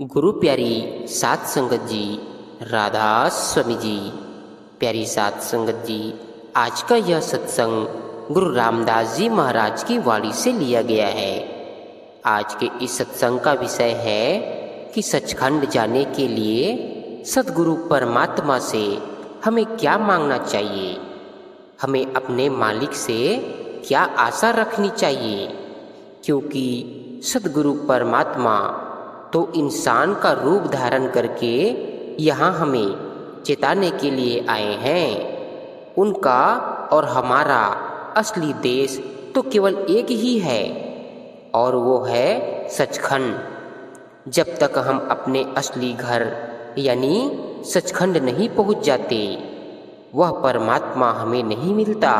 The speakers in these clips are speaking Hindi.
गुरु प्यारी सात संगत जी, राधा स्वामी जी। प्यारी सात संगत जी, आज का यह सत्संग गुरु रामदास जी महाराज की वाणी से लिया गया है। आज के इस सत्संग का विषय है कि सचखंड जाने के लिए सद्गुरु परमात्मा से हमें क्या मांगना चाहिए, हमें अपने मालिक से क्या आशा रखनी चाहिए। क्योंकि सद्गुरु परमात्मा तो इंसान का रूप धारण करके यहाँ हमें चेताने के लिए आए हैं। उनका और हमारा असली देश तो केवल एक ही है और वो है सचखंड। जब तक हम अपने असली घर यानी सचखंड नहीं पहुँच जाते, वह परमात्मा हमें नहीं मिलता।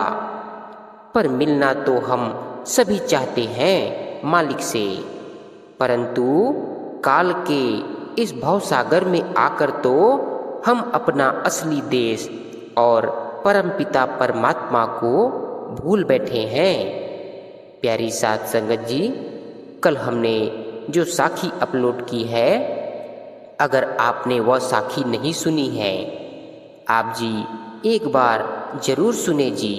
पर मिलना तो हम सभी चाहते हैं मालिक से, परंतु काल के इस भवसागर में आकर तो हम अपना असली देश और परमपिता परमात्मा को भूल बैठे हैं। प्यारी सात संगत जी, कल हमने जो साखी अपलोड की है, अगर आपने वह साखी नहीं सुनी है, आप जी एक बार जरूर सुने जी।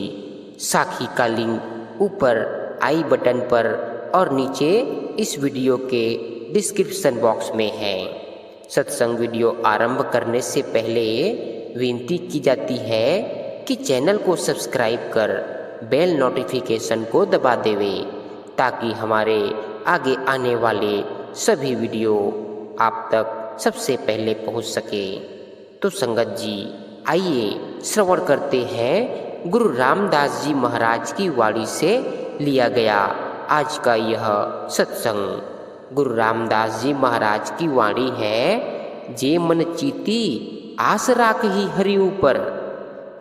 साखी का लिंक ऊपर आई बटन पर और नीचे इस वीडियो के डिस्क्रिप्शन बॉक्स में है। सत्संग वीडियो आरंभ करने से पहले विनती की जाती है कि चैनल को सब्सक्राइब कर बेल नोटिफिकेशन को दबा देवे, ताकि हमारे आगे आने वाले सभी वीडियो आप तक सबसे पहले पहुंच सके। तो संगत जी, आइए श्रवण करते हैं गुरु रामदास जी महाराज की वाणी से लिया गया आज का यह सत्संग। गुरु रामदास जी महाराज की वाणी है, जे मन चीती आस राख ही हरि ऊपर,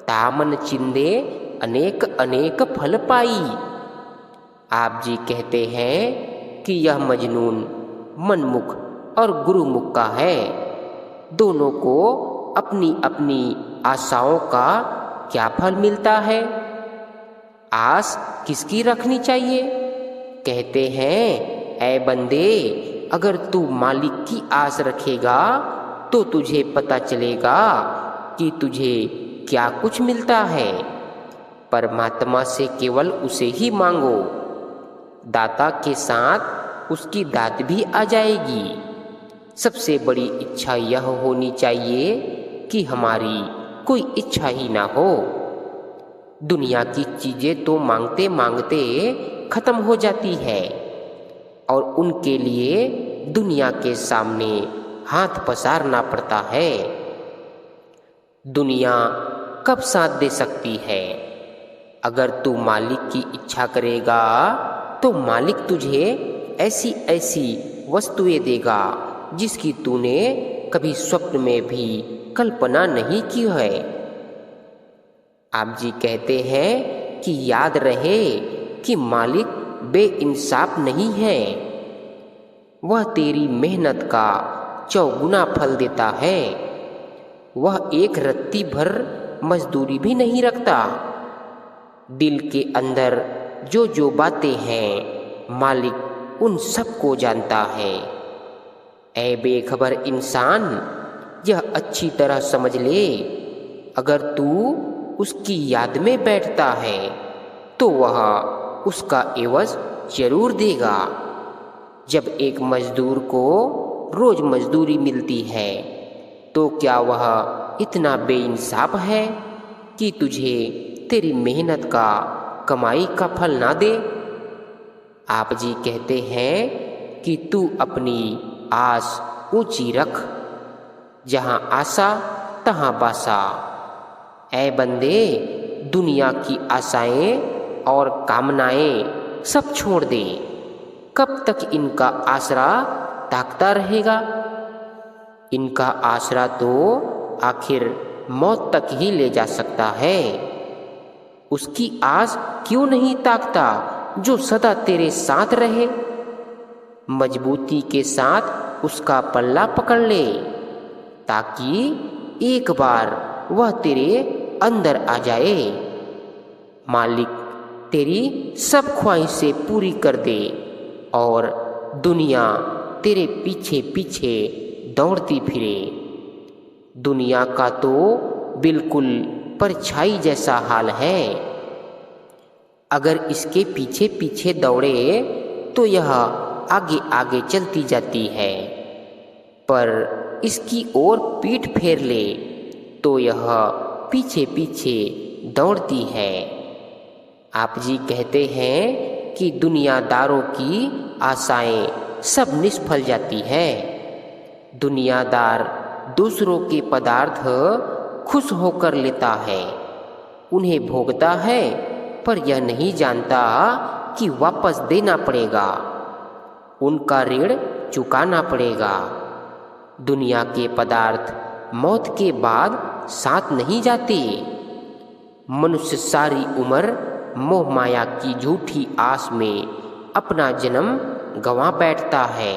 तामन चिंदे अनेक अनेक फल पाई। आप जी कहते हैं कि यह मजनून मनमुख और गुरुमुख का है। दोनों को अपनी अपनी आशाओं का क्या फल मिलता है? आस किसकी रखनी चाहिए? कहते हैं, ऐ बंदे, अगर तू मालिक की आस रखेगा तो तुझे पता चलेगा कि तुझे क्या कुछ मिलता है। परमात्मा से केवल उसे ही मांगो, दाता के साथ उसकी दात भी आ जाएगी। सबसे बड़ी इच्छा यह होनी चाहिए कि हमारी कोई इच्छा ही ना हो। दुनिया की चीजें तो मांगते मांगते खत्म हो जाती है और उनके लिए दुनिया के सामने हाथ पसारना पड़ता है। दुनिया कब साथ दे सकती है? अगर तू मालिक की इच्छा करेगा तो मालिक तुझे ऐसी ऐसी वस्तुएं देगा जिसकी तूने कभी स्वप्न में भी कल्पना नहीं की है। आप जी कहते हैं कि याद रहे कि मालिक बेइंसाफ नहीं है, वह तेरी मेहनत का चौगुना फल देता है। वह एक रत्ती भर मजदूरी भी नहीं रखता। दिल के अंदर जो जो बातें हैं, मालिक उन सब को जानता है। ऐ बेखबर इंसान, यह अच्छी तरह समझ ले, अगर तू उसकी याद में बैठता है तो वह उसका एवज जरूर देगा। जब एक मजदूर को रोज मजदूरी मिलती है तो क्या वह इतना बेइंसाफ है कि तुझे तेरी मेहनत का कमाई का फल ना दे? आप जी कहते हैं कि तू अपनी आस ऊंची रख, जहां आशा तहां बासा। ऐ बंदे, दुनिया की आशाएं और कामनाएं सब छोड़ दे। कब तक इनका आसरा ताकता रहेगा? इनका आसरा तो आखिर मौत तक ही ले जा सकता है। उसकी आस क्यों नहीं ताकता जो सदा तेरे साथ रहे? मजबूती के साथ उसका पल्ला पकड़ ले, ताकि एक बार वह तेरे अंदर आ जाए। मालिक तेरी सब ख्वाहिशें पूरी कर दे और दुनिया तेरे पीछे पीछे दौड़ती फिरे। दुनिया का तो बिल्कुल परछाई जैसा हाल है। अगर इसके पीछे पीछे दौड़े तो यह आगे आगे चलती जाती है, पर इसकी ओर पीठ फेर ले तो यह पीछे पीछे दौड़ती है। आप जी कहते हैं कि दुनियादारों की आशाएं सब निष्फल जाती है। दुनियादार दूसरों के पदार्थ खुश होकर लेता है, उन्हें भोगता है, पर यह नहीं जानता कि वापस देना पड़ेगा, उनका ऋण चुकाना पड़ेगा। दुनिया के पदार्थ मौत के बाद साथ नहीं जाते। मनुष्य सारी उम्र मोह माया की झूठी आस में अपना जन्म गंवा बैठता है,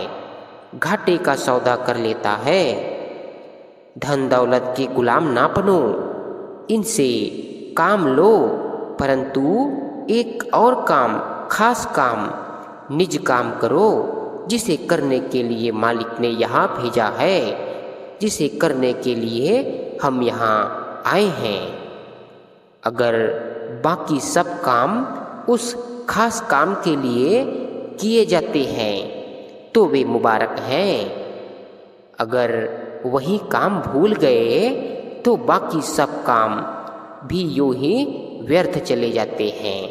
घाटे का सौदा कर लेता है। धन दौलत के गुलाम ना बनो, इनसे काम लो, परंतु एक और काम, खास काम, निज काम करो, जिसे करने के लिए मालिक ने यहाँ भेजा है, जिसे करने के लिए हम यहाँ आए हैं। अगर बाकी सब काम उस खास काम के लिए किए जाते हैं तो वे मुबारक हैं। अगर वही काम भूल गए तो बाकी सब काम भी यूं ही व्यर्थ चले जाते हैं।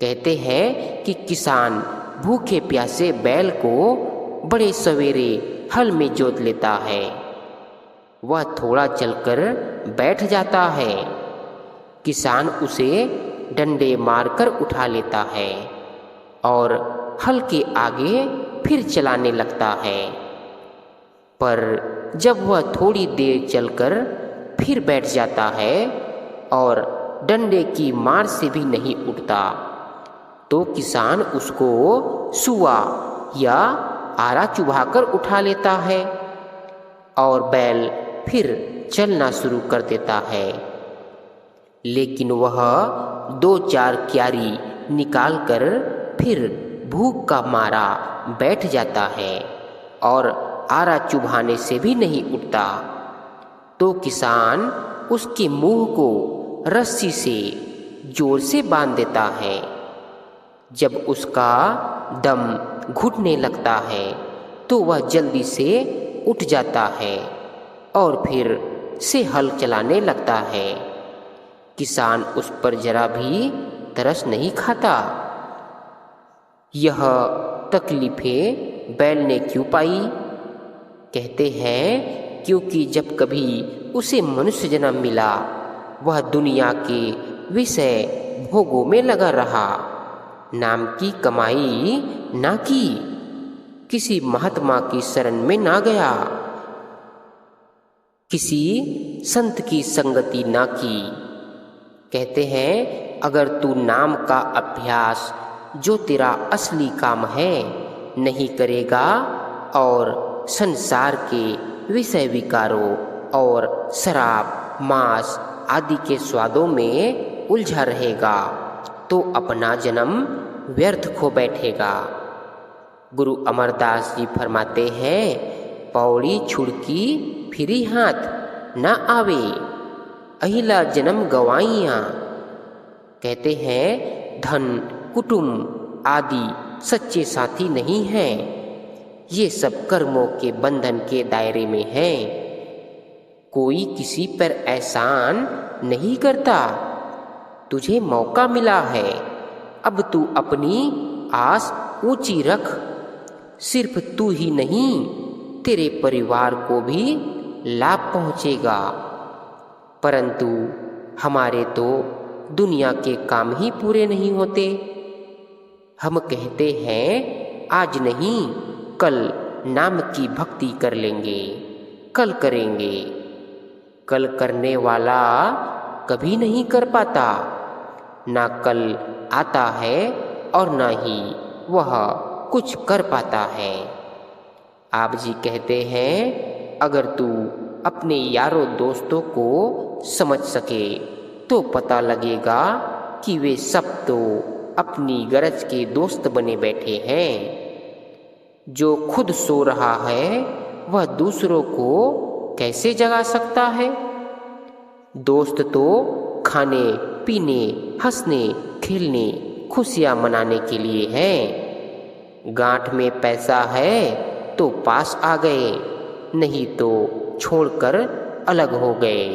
कहते हैं कि किसान भूखे प्यासे बैल को बड़े सवेरे हल में जोत लेता है, वह थोड़ा चलकर बैठ जाता है, किसान उसे डंडे मारकर उठा लेता है और हल के आगे फिर चलाने लगता है। पर जब वह थोड़ी देर चलकर फिर बैठ जाता है और डंडे की मार से भी नहीं उठता, तो किसान उसको सुआ या आरा चुभाकर उठा लेता है और बैल फिर चलना शुरू कर देता है। लेकिन वह 2-4 क्यारी निकालकर फिर भूख का मारा बैठ जाता है और आरा चुभाने से भी नहीं उठता, तो किसान उसके मुंह को रस्सी से जोर से बांध देता है। जब उसका दम घुटने लगता है तो वह जल्दी से उठ जाता है और फिर से हल चलाने लगता है। किसान उस पर जरा भी तरस नहीं खाता। यह तकलीफें बैल ने क्यों पाई? कहते हैं क्योंकि जब कभी उसे मनुष्य जन्म मिला, वह दुनिया के विषय भोगों में लगा रहा, नाम की कमाई ना की, किसी महात्मा की शरण में ना गया, किसी संत की संगति ना की। कहते हैं अगर तू नाम का अभ्यास, जो तेरा असली काम है, नहीं करेगा और संसार के विषय विकारों और शराब मांस आदि के स्वादों में उलझा रहेगा, तो अपना जन्म व्यर्थ खो बैठेगा। गुरु अमरदास जी फरमाते हैं, पौड़ी छुड़की फिरी हाथ न आवे, अहिला जन्म गवाइयाँ। कहते हैं धन कुटुंब आदि सच्चे साथी नहीं हैं, ये सब कर्मों के बंधन के दायरे में हैं। कोई किसी पर एहसान नहीं करता। तुझे मौका मिला है, अब तू अपनी आस ऊंची रख। सिर्फ तू ही नहीं, तेरे परिवार को भी लाभ पहुंचेगा। परंतु हमारे तो दुनिया के काम ही पूरे नहीं होते। हम कहते हैं आज नहीं कल नाम की भक्ति कर लेंगे, कल करेंगे। कल करने वाला कभी नहीं कर पाता, ना कल आता है और ना ही वह कुछ कर पाता है। आप जी कहते हैं अगर तू अपने यारों दोस्तों को समझ सके तो पता लगेगा कि वे सब तो अपनी गरज के दोस्त बने बैठे हैं। जो खुद सो रहा है वह दूसरों को कैसे जगा सकता है? दोस्त तो खाने पीने, हंसने खेलने, खुशियाँ मनाने के लिए हैं। गांठ में पैसा है तो पास आ गए, नहीं तो छोड़कर अलग हो गए।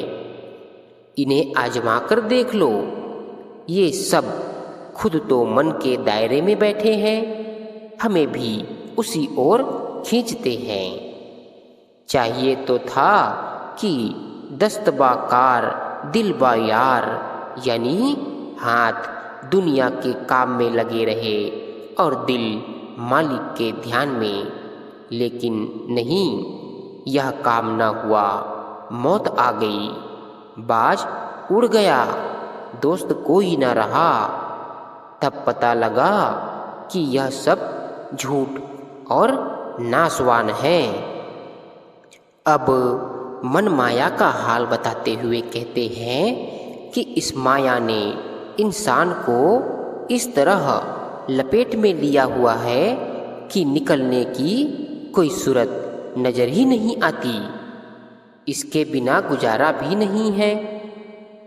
इन्हें आजमा कर देख लो। ये सब खुद तो मन के दायरे में बैठे हैं, हमें भी उसी ओर खींचते हैं। चाहिए तो था कि दस्तबाकार दिल बा यार, यानी हाथ दुनिया के काम में लगे रहे और दिल मालिक के ध्यान में। लेकिन नहीं, यह काम न हुआ। मौत आ गई, बाज उड़ गया, दोस्त कोई न रहा। तब पता लगा कि यह सब झूठ और नासवान है। अब मन माया का हाल बताते हुए कहते हैं कि इस माया ने इंसान को इस तरह लपेट में लिया हुआ है कि निकलने की कोई सूरत नजर ही नहीं आती। इसके बिना गुजारा भी नहीं है।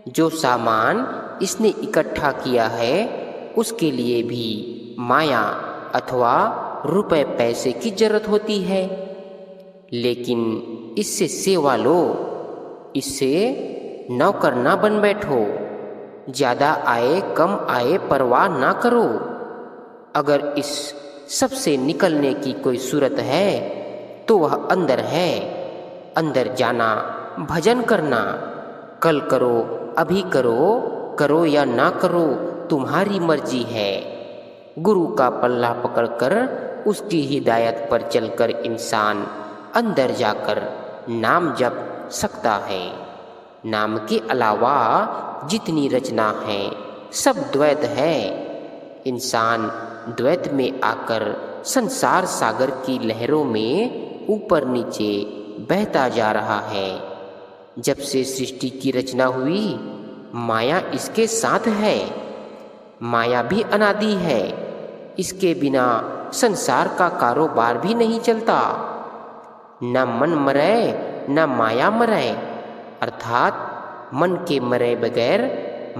जो सामान इसने इकट्ठा किया है उसके लिए भी माया अथवा रुपए पैसे की जरूरत होती है। लेकिन इससे सेवा लो, इससे नौकर ना बन बैठो। ज़्यादा आए कम आए परवाह ना करो। अगर इस सब से निकलने की कोई सूरत है तो वह अंदर है। अंदर जाना, भजन करना। कल करो, अभी करो, करो या ना करो, तुम्हारी मर्जी है। गुरु का पल्ला पकड़कर उसकी हिदायत पर चलकर इंसान अंदर जाकर नाम जप सकता है। नाम के अलावा जितनी रचना है सब द्वैत है। इंसान द्वैत में आकर संसार सागर की लहरों में ऊपर नीचे बहता जा रहा है। जब से सृष्टि की रचना हुई माया इसके साथ है। माया भी अनादि है, इसके बिना संसार का कारोबार भी नहीं चलता। न मन मरे न माया मरे, अर्थात मन के मरे बगैर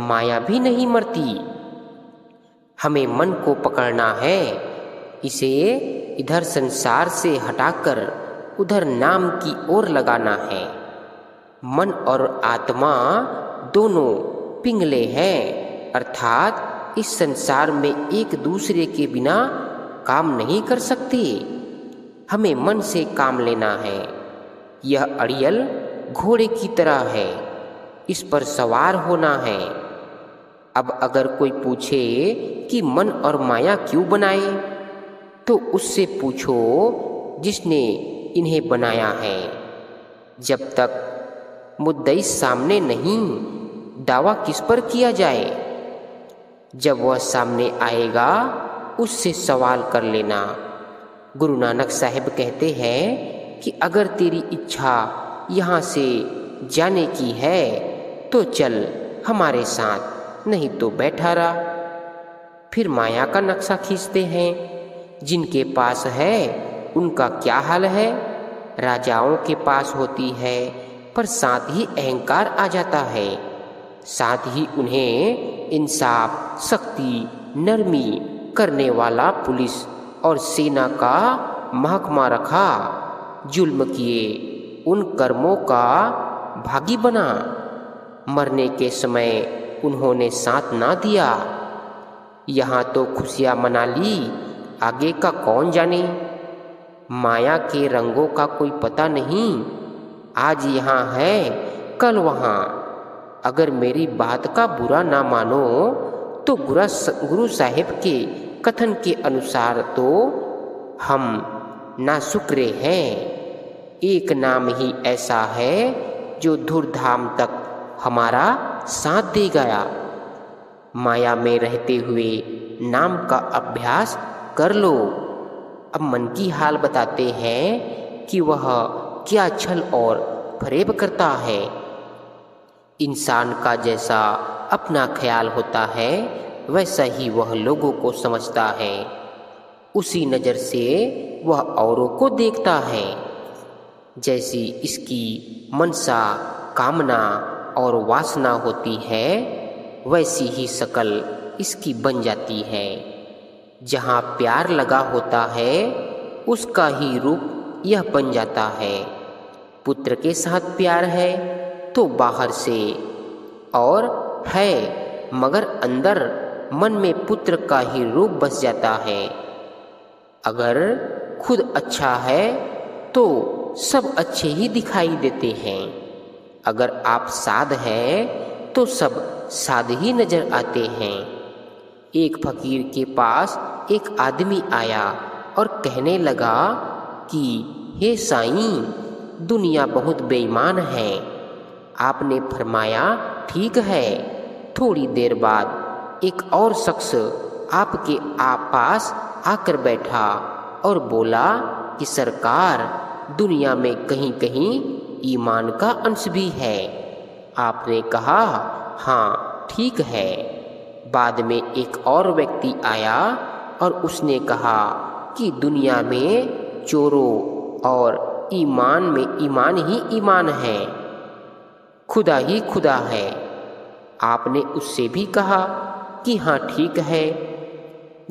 माया भी नहीं मरती। हमें मन को पकड़ना है, इसे इधर संसार से हटाकर उधर नाम की ओर लगाना है। मन और आत्मा दोनों पिंगले हैं, अर्थात इस संसार में एक दूसरे के बिना काम नहीं कर सकते। हमें मन से काम लेना है। यह अड़ियल घोड़े की तरह है, इस पर सवार होना है। अब अगर कोई पूछे कि मन और माया क्यों बनाए, तो उससे पूछो जिसने इन्हें बनाया है। जब तक मुद्दई सामने नहीं, दावा किस पर किया जाए? जब वह सामने आएगा उससे सवाल कर लेना। गुरु नानक साहिब कहते हैं कि अगर तेरी इच्छा यहाँ से जाने की है तो चल हमारे साथ, नहीं तो बैठा रहा। फिर माया का नक्शा खींचते हैं। जिनके पास है उनका क्या हाल है? राजाओं के पास होती है, पर साथ ही अहंकार आ जाता है। साथ ही उन्हें इंसाफ, सख्ती, नरमी करने वाला पुलिस और सेना का महकमा रखा। जुल्म किए, उन कर्मों का भागी बना। मरने के समय उन्होंने साथ ना दिया। यहाँ तो खुशियाँ मना ली, आगे का कौन जाने। माया के रंगों का कोई पता नहीं। आज यहाँ है कल वहाँ। अगर मेरी बात का बुरा ना मानो तो गुरु साहिब के कथन के अनुसार तो हम ना शुक्रे हैं। एक नाम ही ऐसा है जो धूर्धाम तक हमारा साथ दे गया। माया में रहते हुए नाम का अभ्यास कर लो। अब मन की हाल बताते हैं कि वह क्या छल और फरेब करता है। इंसान का जैसा अपना ख्याल होता है वैसा ही वह लोगों को समझता है। उसी नज़र से वह औरों को देखता है। जैसी इसकी मनसा, कामना और वासना होती है, वैसी ही शकल इसकी बन जाती है। जहाँ प्यार लगा होता है उसका ही रूप यह बन जाता है। पुत्र के साथ प्यार है तो बाहर से और है, मगर अंदर मन में पुत्र का ही रूप बस जाता है। अगर खुद अच्छा है तो सब अच्छे ही दिखाई देते हैं। अगर आप साध हैं तो सब साध ही नजर आते हैं। एक फकीर के पास एक आदमी आया और कहने लगा कि हे साईं, दुनिया बहुत बेईमान है। आपने फरमाया ठीक है। थोड़ी देर बाद एक और शख्स आपके पास आकर बैठा और बोला कि सरकार, दुनिया में कहीं कहीं ईमान का अंश भी है। आपने कहा हाँ ठीक है। बाद में एक और व्यक्ति आया और उसने कहा कि दुनिया में चोरों और ईमान में ईमान ही ईमान है, खुदा ही खुदा है। आपने उससे भी कहा कि हाँ ठीक है।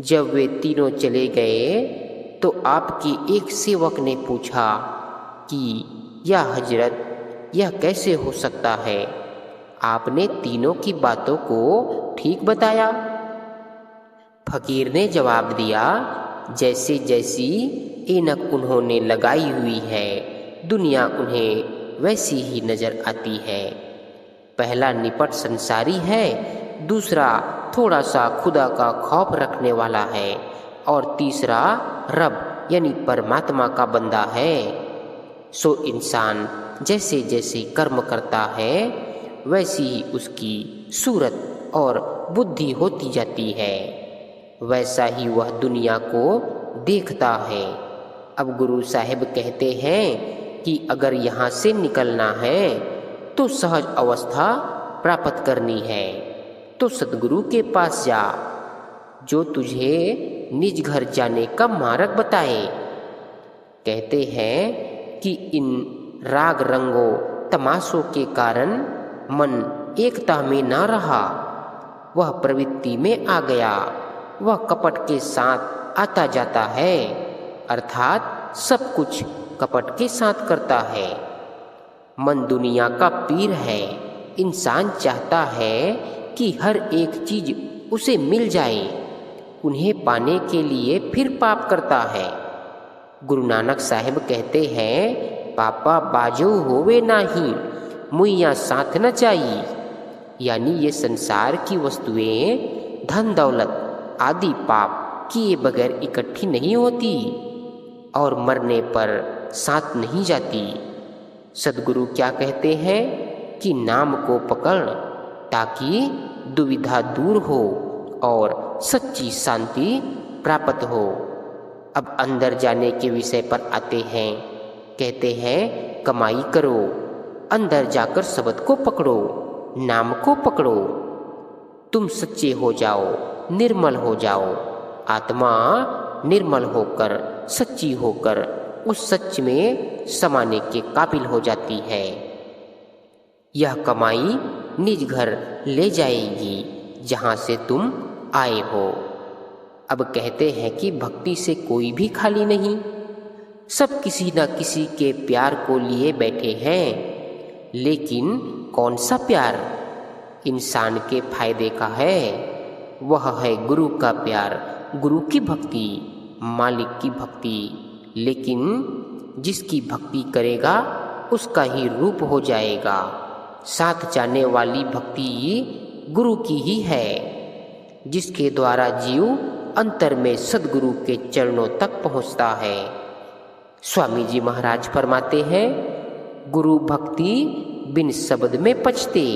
जब वे तीनों चले गए तो आपके एक सेवक ने पूछा कि या हजरत, यह कैसे हो सकता है? आपने तीनों की बातों को ठीक बताया। फकीर ने जवाब दिया, जैसे जैसी ऐनक उन्होंने लगाई हुई है, दुनिया उन्हें वैसी ही नजर आती है। पहला निपट संसारी है, दूसरा थोड़ा सा खुदा का खौफ रखने वाला है और तीसरा रब यानी परमात्मा का बंदा है। सो इंसान जैसे जैसे कर्म करता है वैसी ही उसकी सूरत और बुद्धि होती जाती है, वैसा ही वह दुनिया को देखता है। अब गुरु साहिब कहते हैं कि अगर यहाँ से निकलना है तो सहज अवस्था प्राप्त करनी है तो सद्गुरु के पास जा, जो तुझे निज घर जाने का मार्ग बताए। कहते हैं कि इन राग रंगों तमाशों के कारण मन एकता में न रहा, वह प्रवृत्ति में आ गया, वह कपट के साथ आता जाता है, अर्थात सब कुछ कपट के साथ करता है। मन दुनिया का पीर है। इंसान चाहता है कि हर एक चीज उसे मिल जाए, उन्हें पाने के लिए फिर पाप करता है। गुरु नानक साहिब कहते हैं, पापा बाजो होवे नाही, मुइया साथ न चाहिए। यानी ये संसार की वस्तुएं, धन दौलत आदि पाप किए बगैर इकट्ठी नहीं होती और मरने पर साथ नहीं जाती। सद्गुरु क्या कहते हैं कि नाम को पकड़ ताकि दुविधा दूर हो और सच्ची शांति प्राप्त हो। अब अंदर जाने के विषय पर आते हैं। कहते हैं कमाई करो, अंदर जाकर शब्द को पकड़ो, नाम को पकड़ो, तुम सच्चे हो जाओ, निर्मल हो जाओ। आत्मा निर्मल होकर, सच्ची होकर उस सच में समाने के काबिल हो जाती है। यह कमाई निज घर ले जाएगी जहाँ से तुम आए हो। अब कहते हैं कि भक्ति से कोई भी खाली नहीं, सब किसी न किसी के प्यार को लिए बैठे हैं। लेकिन कौन सा प्यार इंसान के फायदे का है? वह है गुरु का प्यार, गुरु की भक्ति, मालिक की भक्ति। लेकिन जिसकी भक्ति करेगा उसका ही रूप हो जाएगा। साथ जाने वाली भक्ति गुरु की ही है, जिसके द्वारा जीव अंतर में सद्गुरु के चरणों तक पहुंचता है। स्वामी जी महाराज फरमाते हैं, गुरु भक्ति बिन शब्द में पचते,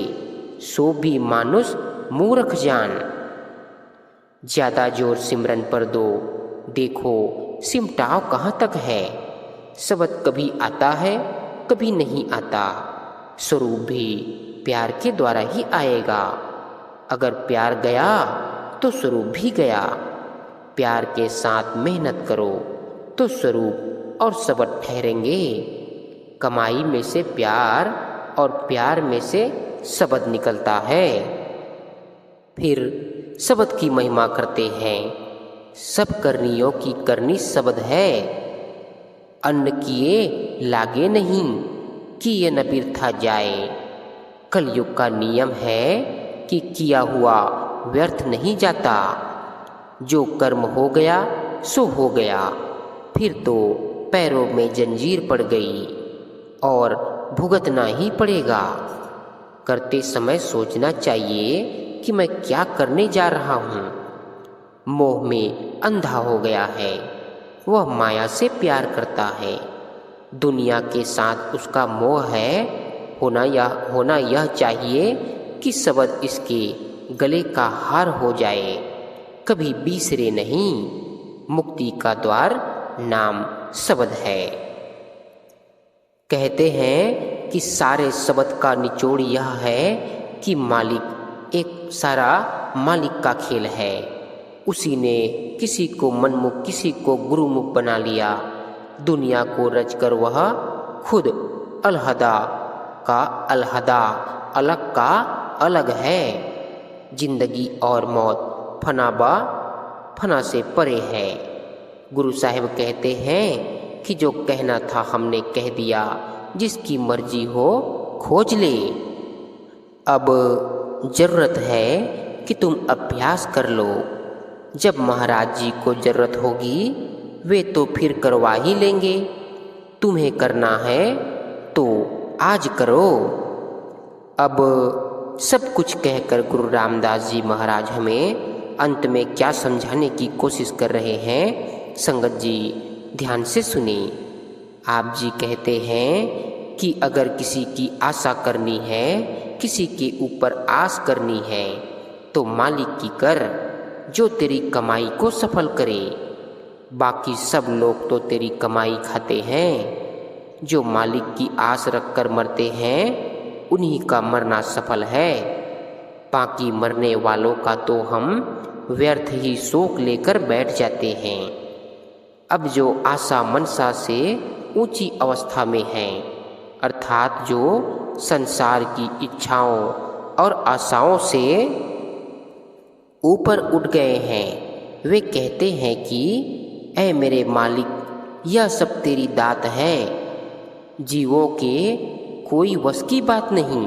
सो भी मानुष मूर्ख जान। ज्यादा जोर सिमरन पर दो, देखो सिमटाव कहाँ तक है। शब्द कभी आता है, कभी नहीं आता। स्वरूप भी प्यार के द्वारा ही आएगा। अगर प्यार गया तो स्वरूप भी गया। प्यार के साथ मेहनत करो तो स्वरूप और शब्द ठहरेंगे। कमाई में से प्यार और प्यार में से शब्द निकलता है। फिर शब्द की महिमा करते हैं। सब करनियों की करनी शब्द है। अन्न किए लागे नहीं, किए न बिरथा जाए। कलयुग का नियम है कि किया हुआ व्यर्थ नहीं जाता। जो कर्म हो गया सो हो गया, फिर तो पैरों में जंजीर पड़ गई और भुगतना ही पड़ेगा। करते समय सोचना चाहिए कि मैं क्या करने जा रहा हूँ। मोह में अंधा हो गया है, वह माया से प्यार करता है। दुनिया के साथ उसका मोह है। होना यह चाहिए कि शब्द इसके गले का हार हो जाए, कभी बिसरे नहीं। मुक्ति का द्वार नाम शब्द है। कहते हैं कि सारे शब्द का निचोड़ यह है कि मालिक एक सारा मालिक का खेल है। उसी ने किसी को मनमुख, किसी को गुरुमुख बना लिया। दुनिया को रचकर वह खुद अलहदा का अलहदा, अलग का अलग है। जिंदगी और मौत फना से परे है। गुरु साहिब कहते हैं कि जो कहना था हमने कह दिया, जिसकी मर्जी हो खोज ले। अब जरूरत है कि तुम अभ्यास कर लो। जब महाराज जी को जरूरत होगी वे तो फिर करवा ही लेंगे। तुम्हें करना है तो आज करो। अब सब कुछ कहकर गुरु रामदास जी महाराज हमें अंत में क्या समझाने की कोशिश कर रहे हैं, संगत जी ध्यान से सुने। आप जी कहते हैं कि अगर किसी की आशा करनी है, किसी के ऊपर आस करनी है, तो मालिक की कर, जो तेरी कमाई को सफल करे। बाकी सब लोग तो तेरी कमाई खाते हैं। जो मालिक की आस रखकर मरते हैं उन्हीं का मरना सफल है। बाकी मरने वालों का तो हम व्यर्थ ही शोक लेकर बैठ जाते हैं। अब जो आशा मनसा से ऊंची अवस्था में हैं, अर्थात जो संसार की इच्छाओं और आशाओं से ऊपर उठ गए हैं, वे कहते हैं कि ऐ मेरे मालिक, यह सब तेरी दात है, जीवों के कोई वश की बात नहीं।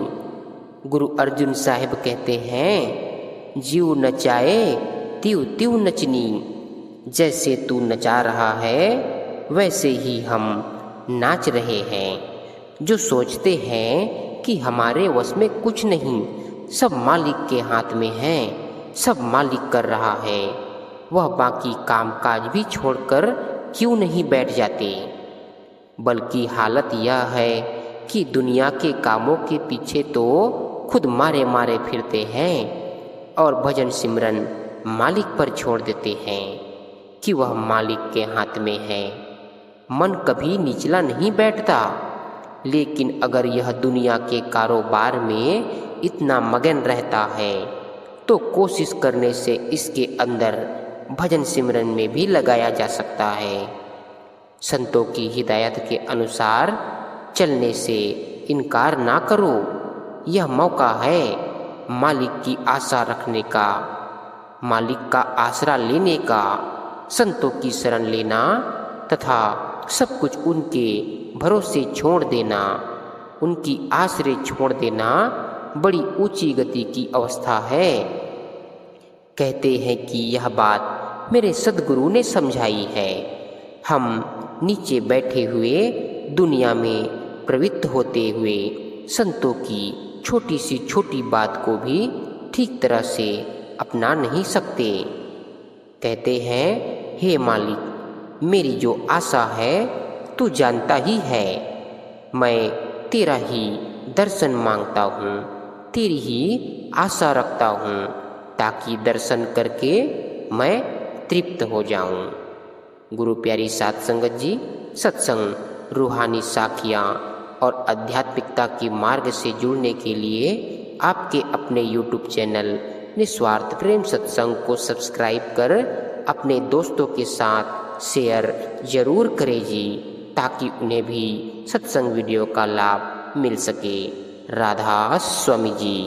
गुरु अर्जुन साहिब कहते हैं, जीव नचाए त्यों त्यों नचनी। जैसे तू नचा रहा है वैसे ही हम नाच रहे हैं। जो सोचते हैं कि हमारे वश में कुछ नहीं, सब मालिक के हाथ में है, सब मालिक कर रहा है, वह बाकी कामकाज भी छोड़कर क्यों नहीं बैठ जाते। बल्कि हालत यह है कि दुनिया के कामों के पीछे तो खुद मारे मारे फिरते हैं और भजन सिमरन मालिक पर छोड़ देते हैं कि वह मालिक के हाथ में है। मन कभी निचला नहीं बैठता, लेकिन अगर यह दुनिया के कारोबार में इतना मगन रहता है तो कोशिश करने से इसके अंदर भजन सिमरन में भी लगाया जा सकता है। संतों की हिदायत के अनुसार चलने से इनकार ना करो। यह मौका है मालिक की आशा रखने का, मालिक का आसरा लेने का, संतों की शरण लेना तथा सब कुछ उनके भरोसे छोड़ देना, उनकी आसरे छोड़ देना बड़ी ऊंची गति की अवस्था है। कहते हैं कि यह बात मेरे सद्गुरु ने समझाई है। हम नीचे बैठे हुए दुनिया में प्रवृत्त होते हुए संतों की छोटी सी छोटी बात को भी ठीक तरह से अपना नहीं सकते। कहते हैं, हे मालिक, मेरी जो आशा है तू जानता ही है। मैं तेरा ही दर्शन मांगता हूँ, तेरी ही आशा रखता हूँ, ताकि दर्शन करके मैं तृप्त हो जाऊँ। गुरु प्यारी साध संगत जी, सत्संग, रूहानी साखियाँ और आध्यात्मिकता के मार्ग से जुड़ने के लिए आपके अपने YouTube चैनल निस्वार्थ प्रेम सत्संग को सब्सक्राइब कर अपने दोस्तों के साथ शेयर जरूर करें जी। ताकि उन्हें भी सत्संग वीडियो का लाभ मिल सके। राधा स्वामी जी।